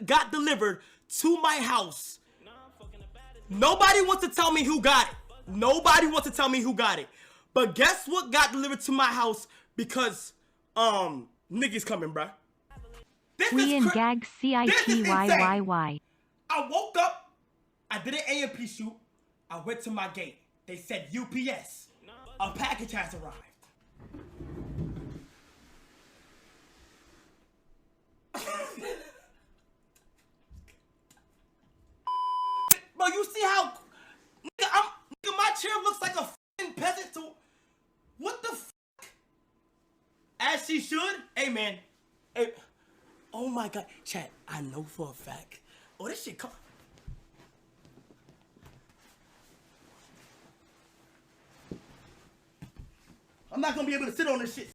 got delivered to my house. Nobody wants to tell me who got it. Nobody wants to tell me who got it. But guess what got delivered to my house? Because niggas coming, bruh. We and gag CITYYY. I woke up. I did an AMP shoot. I went to my gate. They said UPS. A package has arrived. Bro, you see how nigga, my chair looks like a f***ing peasant too. What the f***? As she should. Hey, man. Hey. Oh, my God. Chat, I know for a fact. Oh, this shit come. I'm not going to be able to sit on this shit.